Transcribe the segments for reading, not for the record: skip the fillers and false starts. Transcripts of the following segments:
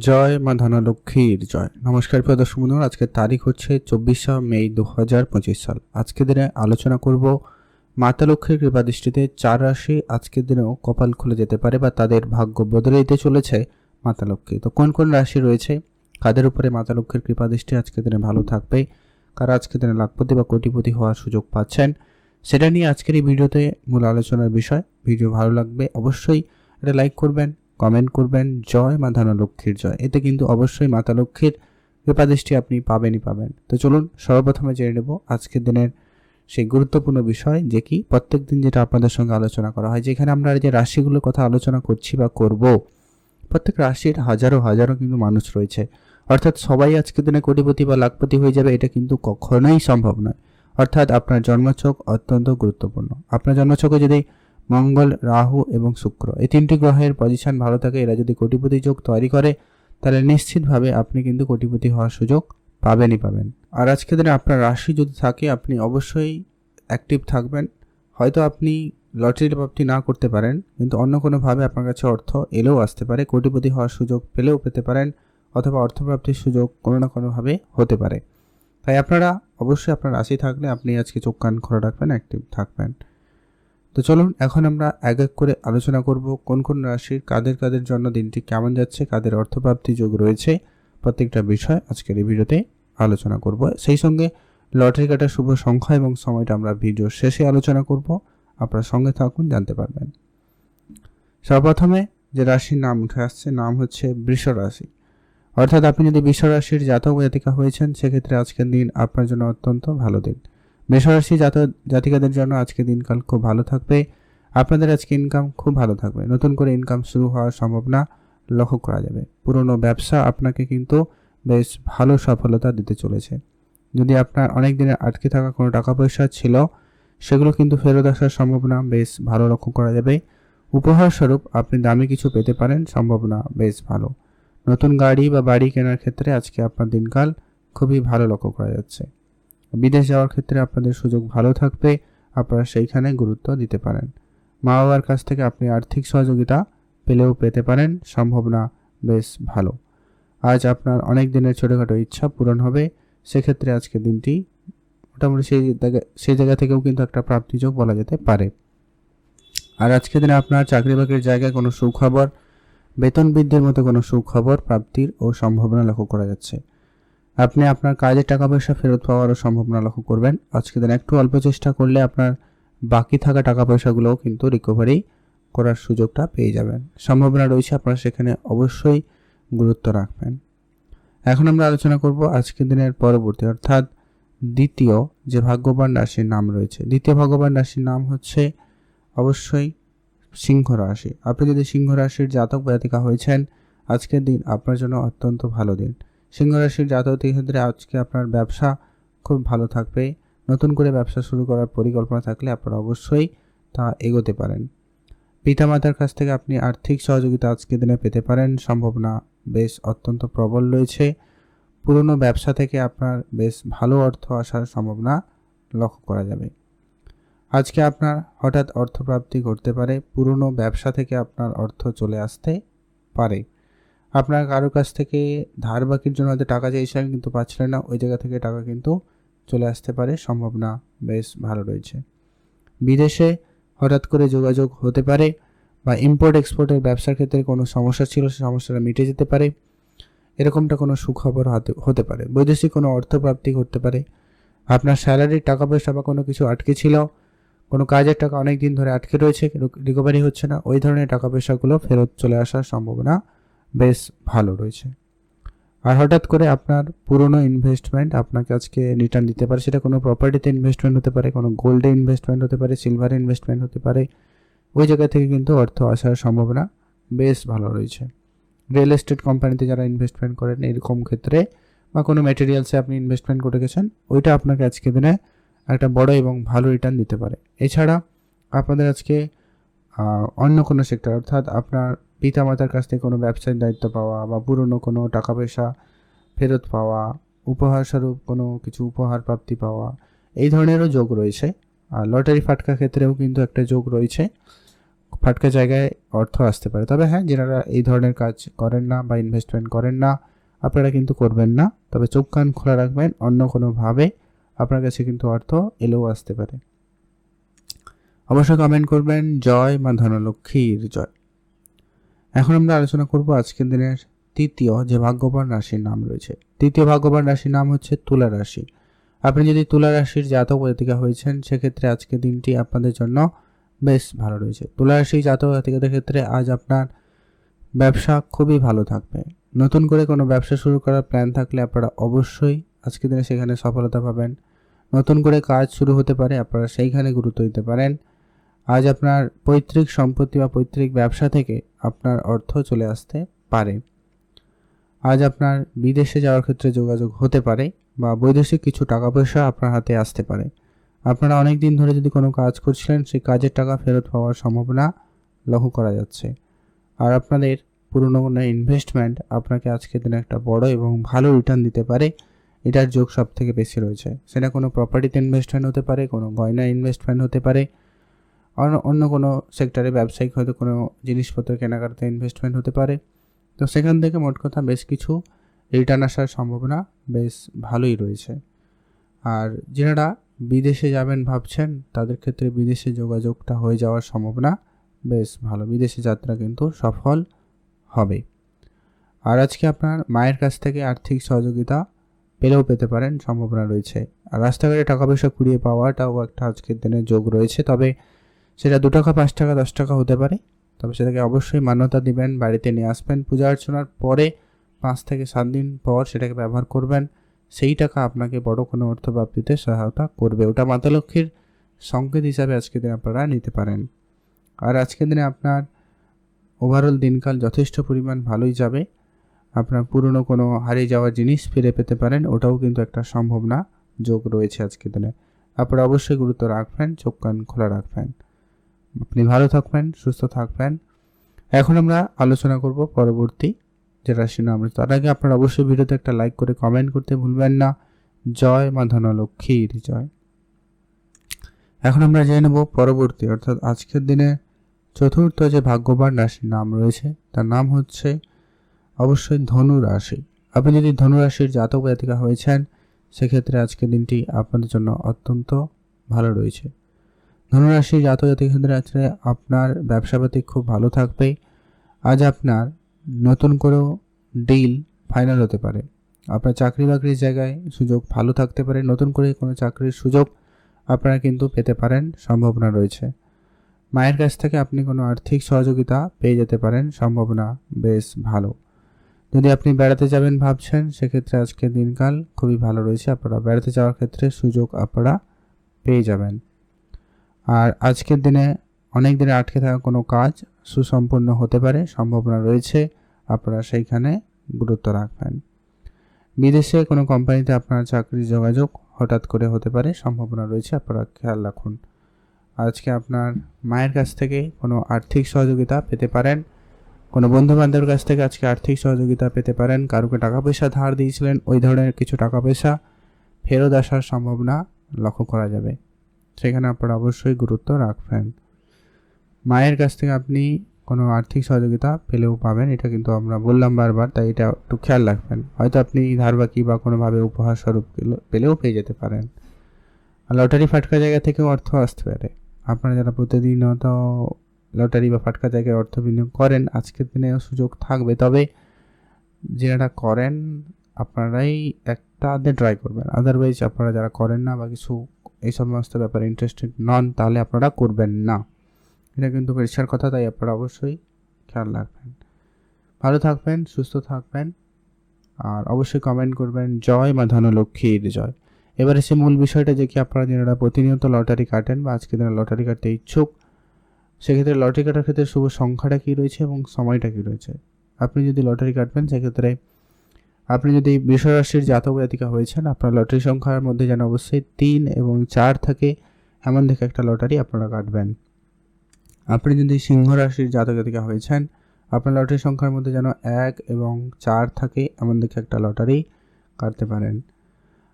জয় মা ধনলক্ষ্মীর জয়। নমস্কার প্রিয় দর্শক বন্ধুরা, আজকের তারিখ হচ্ছে 24শে মে 2025 সাল। আজকের দিনে আলোচনা করব মাতা লক্ষ্মীর কৃপা দৃষ্টিতে 4 রাশি আজকের দিনেও কপাল খুলে যেতে পারে বা তাদের ভাগ্য বদলে দিতে চলেছে মাতা লক্ষ্মী। তো কোন কোন রাশি রয়েছে, কাদের উপরে মাতা লক্ষ্মীর কৃপা দৃষ্টি আজকের দিনে ভালো থাকবে, কারা আজকের দিনে লাখপতি বা কোটিপতি হওয়ার সুযোগ পাচ্ছেন, সেটা নিয়ে আজকের এই ভিডিওতে মূল আলোচনার বিষয়। ভিডিও ভালো লাগবে অবশ্যই এটা লাইক করবেন, কমেন্ট করবেন। জয় মা ধনলক্ষ্মীর জয়, এতে কিন্তু অবশ্যই মাতা লক্ষ্মীর কৃপাদৃষ্টি আপনি পাবেনই পাবেন। তো চলুন সর্বপ্রথমে জেনে নেব আজকের দিনের সেই গুরুত্বপূর্ণ বিষয়, যে কি প্রত্যেক দিন যেটা আপনাদের সঙ্গে আলোচনা করা হয়, যেখানে আমরা যে রাশিগুলোর কথা আলোচনা করছি বা করব, প্রত্যেক রাশির হাজারো হাজারো কিন্তু মানুষ রয়েছে। অর্থাৎ সবাই আজকের দিনে কোটিপতি বা লাখপতি হয়ে যাবে এটা কিন্তু কখনোই সম্ভব নয়। অর্থাৎ আপনার জন্মছক অত্যন্ত গুরুত্বপূর্ণ। আপনার জন্মছকে যদি মঙ্গল, রাহু এবং শুক্র এই তিনটি গ্রহের পজিশন ভালো থাকে, এরা যদি কোটিপতি যোগ তৈরি করে, তাহলে নিশ্চিতভাবে আপনি কিন্তু কোটিপতি হওয়ার সুযোগ পাবেনই পাবেন। আর আজকের দিনে আপনার রাশি যদি থাকে, আপনি অবশ্যই অ্যাক্টিভ থাকবেন। হয়তো আপনি লটারির প্রাপ্তি না করতে পারেন, কিন্তু অন্য কোনোভাবে আপনার কাছে অর্থ এলেও আসতে পারে, কোটিপতি হওয়ার সুযোগ পেলেও পেতে পারেন, অথবা অর্থপ্রাপ্তির সুযোগ কোনো না কোনোভাবে হতে পারে। তাই আপনারা অবশ্যই আপনার রাশি থাকলে আপনি আজকে চোখ কান খোলা রাখবেন, অ্যাক্টিভ থাকবেন। তো চলুন এখন আমরা এক এক করে আলোচনা করব কোন কোন রাশির কাদের কাদের জন্য দিনটি কেমন যাচ্ছে, কাদের অর্থপ্রাপ্তি যোগ রয়েছে, প্রত্যেকটা বিষয় আজকের এই ভিডিওতে আলোচনা করব। সেই সঙ্গে লটারি কাটার শুভ সংখ্যা এবং সময়টা আমরা ভিডিওর শেষে আলোচনা করব। আপনার সঙ্গে থাকুন, জানতে পারবেন। সর্বপ্রথমে যে রাশির নাম উঠে আসছে, নাম হচ্ছে বৃষ রাশি। অর্থাৎ আপনি যদি বৃষ রাশির জাতক জাতিকা হয়েছেন, সেক্ষেত্রে আজকের দিন আপনার জন্য অত্যন্ত ভালো দিন। মেষরাশি জাতিকাদের জন্য আজকে দিনকাল খুব ভালো থাকবে। আপনাদের আজকে ইনকাম খুব ভালো থাকবে। নতুন করে ইনকাম শুরু হওয়ার সম্ভাবনা লক্ষ্য করা যাবে। পুরনো ব্যবসা আপনাকে কিন্তু বেশ ভালো সফলতা দিতে চলেছে। যদি আপনার অনেক দিনের আটকে থাকা কোনো টাকা পয়সা ছিল, সেগুলো কিন্তু ফেরত আসার সম্ভাবনা বেশ ভালো লক্ষ্য করা যাবে। উপহার স্বরূপ আপনি দামি কিছু পেতে পারেন, সম্ভাবনা বেশ ভালো। নতুন গাড়ি বা বাড়ি কেনার ক্ষেত্রে আজকে আপনার দিনকাল খুবই ভালো লক্ষ্য করা যাচ্ছে। বিদেশ যাওয়ার ক্ষেত্রে আপনাদের সুযোগ ভালো থাকবে, আপনারা সেইখানে গুরুত্ব দিতে পারেন। মা বাবার কাছ থেকে আপনি আর্থিক সহযোগিতা পেলেও পেতে পারেন, সম্ভাবনা বেশ ভালো। আজ আপনার অনেক দিনের ছোটোখাটো ইচ্ছা পূরণ হবে, সেক্ষেত্রে আজকে দিনটি মোটামুটি সেই জায়গা থেকেও কিন্তু একটা প্রাপ্তিযোগ বলা যেতে পারে। আর আজকের দিনে আপনার চাকরি বাকরির জায়গায় কোনো সুখবর, বেতন বৃদ্ধির মতো কোনো সুখবর প্রাপ্তির ও সম্ভাবনা লক্ষ্য করা যাচ্ছে। আপনি আপনার কাজের টাকা পয়সা ফেরত পাওয়ারও সম্ভাবনা লক্ষ্য করবেন। আজকে দিন একটু অল্প চেষ্টা করলে আপনার বাকি থাকা টাকা পয়সাগুলোও কিন্তু রিকভারি করার সুযোগটা পেয়ে যাবেন। সম্ভাবনা রয়েছে, আপনারা সেখানে অবশ্যই গুরুত্ব রাখবেন। এখন আমরা আলোচনা করব আজকের দিনের পরবর্তী, অর্থাৎ দ্বিতীয় যে ভাগ্যবান রাশির নাম রয়েছে। দ্বিতীয় ভাগ্যবান রাশির নাম হচ্ছে অবশ্যই সিংহ রাশি। আপনি যদি সিংহ রাশির জাতক জাতিকা হয়েছেন, আজকের দিন আপনার জন্য অত্যন্ত ভালো দিন। সিংহ রাশির জাতকের ক্ষেত্রে আজকে আপনার ব্যবসা খুব ভালো থাকবে। নতুন করে ব্যবসা শুরু করার পরিকল্পনা থাকলে আপনারা অবশ্যই তা এগোতে পারেন। পিতামাতার কাছ থেকে আপনি আর্থিক সহযোগিতা আজকের দিনে পেতে পারেন, সম্ভাবনা বেশ অত্যন্ত প্রবল রয়েছে। পুরনো ব্যবসা থেকে আপনার বেশ ভালো অর্থ আসার সম্ভাবনা লক্ষ্য করা যাবে। আজকে আপনার হঠাৎ অর্থপ্রাপ্তি ঘটতে পারে, পুরনো ব্যবসা থেকে আপনার অর্থ চলে আসতে পারে। আপনার কারোর কাছ থেকে ধার বাকির জন্য হয়তো টাকা চেয়েছিলেন কিন্তু পাচ্ছিলেন না, ওই জায়গা থেকে টাকা কিন্তু চলে আসতে পারে, সম্ভাবনা বেশ ভালো রয়েছে। বিদেশে হঠাৎ করে যোগাযোগ হতে পারে, বা ইম্পোর্ট এক্সপোর্টের ব্যবসার ক্ষেত্রে কোনো সমস্যা ছিল, সেই সমস্যাটা মিটে যেতে পারে, এরকমটা কোনো সুখবর হতে পারে। বৈদেশিক কোনো অর্থপ্রাপ্তি ঘটতে পারে। আপনার স্যালারির টাকা পয়সা বা কোনো কিছু আটকে ছিল, কোনো কাজের টাকা অনেক দিন ধরে আটকে রয়েছে, রিকভারি হচ্ছে না, ওই ধরনের টাকা পয়সাগুলো ফেরত চলে আসার সম্ভাবনা বেশ ভালো রয়েছে। আর হঠাৎ করে আপনার পুরনো ইনভেস্টমেন্ট আপনাকে আজকে রিটার্ন দিতে পারে। সেটা কোনো প্রপার্টিতে ইনভেস্টমেন্ট হতে পারে, কোনো গোল্ডে ইনভেস্টমেন্ট হতে পারে, সিলভারে ইনভেস্টমেন্ট হতে পারে, ওই জায়গা থেকে কিন্তু অর্থ আসার সম্ভাবনা বেশ ভালো রয়েছে। রিয়েল এস্টেট কোম্পানিতে যারা ইনভেস্টমেন্ট করেন এরকম ক্ষেত্রে, বা কোনো ম্যাটেরিয়ালসে আপনি ইনভেস্টমেন্ট করে গেছেন, ওইটা আপনাকে আজকে দিনে একটা বড় এবং ভালো রিটার্ন দিতে পারে। এছাড়া আপনাদের আজকে অন্য কোনো সেক্টর, অর্থাৎ আপনার পিতামাতার কাছ থেকে কোনো ব্যবসায়িক দায়িত্ব পাওয়া, বা পুরনো কোনো টাকা পয়সা ফেরত পাওয়া, উপহার স্বরূপ কোনো কিছু উপহার প্রাপ্তি পাওয়া, এই ধরনেরও যোগ রয়েছে। আর লটারি ফাটকা ক্ষেত্রেও কিন্তু একটা যোগ রয়েছে। ফাটকা জায়গায় অর্থ আসতে পারে। তবে হ্যাঁ, যারা এই ধরনের কাজ করেন না বা ইনভেস্টমেন্ট করেন না, আপনারা কিন্তু করবেন না। তবে চোখ কান খোলা রাখবেন, অন্য কোনোভাবে আপনার কাছে কিন্তু অর্থ এলেও আসতে পারে। অবশ্যই কমেন্ট করবেন জয় মা ধনলক্ষ্মীর জয়। এখন আমরা আলোচনা করব আজকের দিনের তৃতীয় যে ভাগ্যবান রাশির নাম রয়েছে। তৃতীয় ভাগ্যবান রাশির নাম হচ্ছে তুলা রাশি। আপনি যদি তুলা রাশির জাতক জাতিকা হয়েছেন, সেক্ষেত্রে আজকের দিনটি আপনাদের জন্য বেশ ভালো রয়েছে। তুলা রাশি জাতক জাতিকাদের ক্ষেত্রে আজ আপনার ব্যবসা খুবই ভালো থাকবে। নতুন করে কোনো ব্যবসা শুরু করার প্ল্যান থাকলে আপনারা অবশ্যই আজকের দিনে সেখানে সফলতা পাবেন। নতুন করে কাজ শুরু হতে পারে, আপনারা সেইখানে গুরুত্ব দিতে পারেন। আজ আপনার পৈতৃক সম্পত্তি বা পৈতৃক ব্যবসা থেকে আপনার অর্থ চলে আসতে পারে। আজ আপনার বিদেশে যাওয়ার ক্ষেত্রে যোগাযোগ হতে পারে বা বৈদেশিক কিছু টাকা পয়সা আপনার হাতে আসতে পারে। আপনারা অনেক দিন ধরে যদি কোনো কাজ করছিলেন, সেই কাজের টাকা ফেরত পাওয়ার সম্ভাবনা লক্ষ্য করা যাচ্ছে। আর আপনাদের পুরনো কোনো ইনভেস্টমেন্ট আপনাকে আজকের দিনে একটা বড় এবং ভালো রিটার্ন দিতে পারে, এটার যোগ সব থেকে বেশি রয়েছে। সেটা কোনো প্রপার্টিতে ইনভেস্টমেন্ট হতে পারে, কোনো গয়না ইনভেস্টমেন্ট হতে পারে, অন্য কোনো সেক্টরে ব্যবসায়িক হয়তো কোনো জিনিসপত্র কেনাকাটাতে ইনভেস্টমেন্ট হতে পারে। তো সেখান থেকে মোট কথা বেশ কিছু রিটার্ন আসার সম্ভাবনা বেশ ভালোই রয়েছে। আর যারা বিদেশে যাবেন ভাবছেন, তাদের ক্ষেত্রে বিদেশে যোগাযোগটা হয়ে যাওয়ার সম্ভাবনা বেশ ভালো। বিদেশে যাত্রা কিন্তু সফল হবে। আর আজকে আপনার মায়ের কাছ থেকে আর্থিক সহযোগিতা পেলেও পেতে পারেন, সম্ভাবনা রয়েছে। আর রাস্তাঘাটে টাকা পয়সা কুড়িয়ে পাওয়াটাও একটা আজকের দিনে যোগ রয়েছে। তবে সেটা 2 টাকা, 5 টাকা, 10 টাকা হতে পারে। তবে সেটাকে অবশ্যই মান্যতা দিবেন, বাড়িতে নিয়ে আসবেন। পূজা অর্চনার পরে 5 থেকে 7 দিন পর সেটাকে ব্যবহার করবেন। সেই টাকা আপনাকে বড় কোনো অর্থপ্রাপ্তিতে সহায়তা করবে। ওটা মাতা লক্ষ্মীর সংকেত হিসাবে আজকের দিনে আপনারা নিতে পারেন। আর আজকের দিনে আপনার ওভারঅল দিনকাল যথেষ্ট পরিমাণ ভালোই যাবে। আপনার পুরনো কোনো হারিয়ে যাওয়া জিনিস ফিরে পেতে পারেন, ওটাও কিন্তু একটা সম্ভাবনা যোগ রয়েছে আজকের দিনে। আপনারা অবশ্যই গুরুত্ব রাখবেন, চোখ কান খোলা রাখবেন। আপনি ভালো থাকবেন, সুস্থ থাকবেন। এখন আমরা আলোচনা করব পরবর্তী যে রাশি নাম। তার আগে আপনারা অবশ্যই ভিডিওতে একটা লাইক করে কমেন্ট করতে ভুলবেন না। জয় মা ধনলক্ষ্মীর জয়। এখন আমরা জেনে নেব পরবর্তী অর্থাৎ আজকের দিনে চতুর্থ যে ভাগ্যবান রাশির নাম রয়েছে, তার নাম হচ্ছে অবশ্যই ধনু রাশি। আপনি যদি ধনু রাশির জাতক জাতিকা হয়েছেন, সেক্ষেত্রে আজকের দিনটি আপনাদের জন্য অত্যন্ত ভালো রয়েছে। ধনুরাশি জাতক জাতিকাদের ক্ষেত্রে আছে আপনার ব্যবসাপাতি খুব ভালো থাকবে। আজ আপনার নতুন করে ডিল ফাইনাল হতে পারে। আপনার চাকরি বাকরির জায়গায় সুযোগ ভালো থাকতে পারে। নতুন করে কোনো চাকরির সুযোগ আপনারা কিন্তু পেতে পারেন, সম্ভাবনা রয়েছে। মায়ের কাছ থেকে আপনি কোনো আর্থিক সহযোগিতা পেয়ে যেতে পারেন, সম্ভাবনা বেশ ভালো। যদি আপনি বেড়াতে যাবেন ভাবছেন, সেক্ষেত্রে আজকের দিনকাল খুবই ভালো রয়েছে। আপনারা বেড়াতে যাওয়ার ক্ষেত্রে সুযোগ আপনারা পেয়ে যাবেন। আর আজকের দিনে অনেক দিনে আটকে থাকা কোনো কাজ সুসম্পন্ন হতে পারে, সম্ভাবনা রয়েছে। আপনারা সেইখানে গুরুত্ব রাখবেন। বিদেশে কোনো কোম্পানিতে আপনার চাকরির যোগাযোগ হঠাৎ করে হতে পারে, সম্ভাবনা রয়েছে। আপনারা খেয়াল রাখুন। আজকে আপনার মায়ের কাছ থেকে কোনো আর্থিক সহযোগিতা পেতে পারেন। কোনো বন্ধু বান্ধবের কাছ থেকে আজকে আর্থিক সহযোগিতা পেতে পারেন। কারোকে টাকা পয়সা ধার দিয়েছিলেন, ওই ধরনের কিছু টাকা পয়সা ফেরত আসার সম্ভাবনা লক্ষ্য করা যাবে। সেখানে আপনারা অবশ্যই গুরুত্ব রাখবেন। মায়ের কাছ থেকে আপনি কোনো আর্থিক সহযোগিতা পেলেও পাবেন, এটা কিন্তু আমরা বললাম বারবার, তাই এটা একটু খেয়াল রাখবেন। হয়তো আপনি ধার বাকি বা কোনোভাবে উপহার স্বরূপ পেলেও পেয়ে যেতে পারেন। আর লটারি ফাটকা জায়গা থেকেও অর্থ আসতে পারে। আপনারা যারা প্রতিদিনত লটারি বা ফাটকা জায়গায় অর্থ বিনিয়োগ করেন, আজকের দিনে সুযোগ থাকবে। তবে যারা করেন আপনারাই একটা ট্রাই করবেন। আদারওয়াইজ আপনারা যারা করেন না বা কিছু এই সমস্ত ব্যাপারে ইন্টারেস্টেড নন, তাহলে আপনারা করবেন না। এটা কিন্তু পরিষ্কার কথা, তাই আপনারা অবশ্যই খেয়াল রাখবেন। ভালো থাকবেন, সুস্থ থাকবেন। আর অবশ্যই কমেন্ট করবেন জয় মা ধনলক্ষ্মীর জয়। এবার এসে মূল বিষয়টা, যে কি আপনারা যারা প্রতিনিয়ত লটারি কাটেন বা আজকে দিনে লটারি কাটতে ইচ্ছুক, সেক্ষেত্রে লটারি কাটার ক্ষেত্রে শুভ সংখ্যাটা কী রয়েছে এবং সময়টা কী রয়েছে। আপনি যদি লটারি কাটবেন, সেক্ষেত্রে আপনি যদি বৃষরাশির জাতক জাতিকা হয়েছেন, আপনার লটারি সংখ্যার মধ্যে যেন অবশ্যই 3 এবং 4 থাকে, এমন দেখে একটা লটারি আপনারা কাটবেন। আপনি যদি সিংহ রাশির জাতক জাতিকা হয়েছেন, আপনার লটারি সংখ্যার মধ্যে যেন 1 এবং 4 থাকে, এমন দেখে একটা লটারি কাটতে পারেন।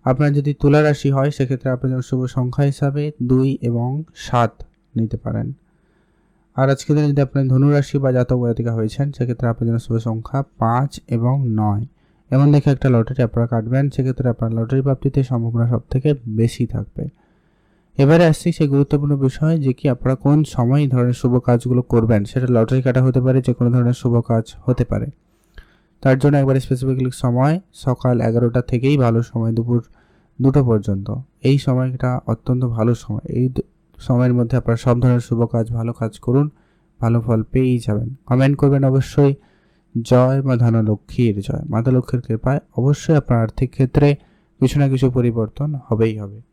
আপনার যদি তুলা রাশি হয়, সেক্ষেত্রে আপনার শুভ সংখ্যা হিসাবে 2 এবং 7 নিতে পারেন। আর আজকের দিনে যদি আপনি ধনুরাশি বা জাতক জাতিকা হয়েছেন, সেক্ষেত্রে আপনার জন্য শুভ সংখ্যা 5 এবং 9। এমন দেখে একটা লটারি আপনারা কাটবেন, সেক্ষেত্রে আপনার লটারি প্রাপ্তিতে সম্ভাবনা সব থেকে বেশি থাকবে। এবারে আসছি সেই গুরুত্বপূর্ণ বিষয় যে কি আপনারা কোন সময় এই ধরনের শুভ কাজগুলো করবেন। সেটা লটারি কাটা হতে পারে, যে কোনো ধরনের শুভ কাজ হতে পারে। তার জন্য একবার স্পেসিফিক্যালি সময় সকাল 11টা থেকেই ভালো সময়, দুপুর 2টো পর্যন্ত। এই সময়টা অত্যন্ত ভালো সময়। এই সময়ের মধ্যে আপনারা সব ধরনের শুভ কাজ, ভালো কাজ করুন, ভালো ফল পেয়েই যাবেন। কমেন্ট করবেন অবশ্যই জয় মা ধনলক্ষ্মীর জয়। মাতা লক্ষ্মীর কৃপায় অবশ্যই আপনার আর্থিক ক্ষেত্রে কিছু না কিছু পরিবর্তন হবেই হবে।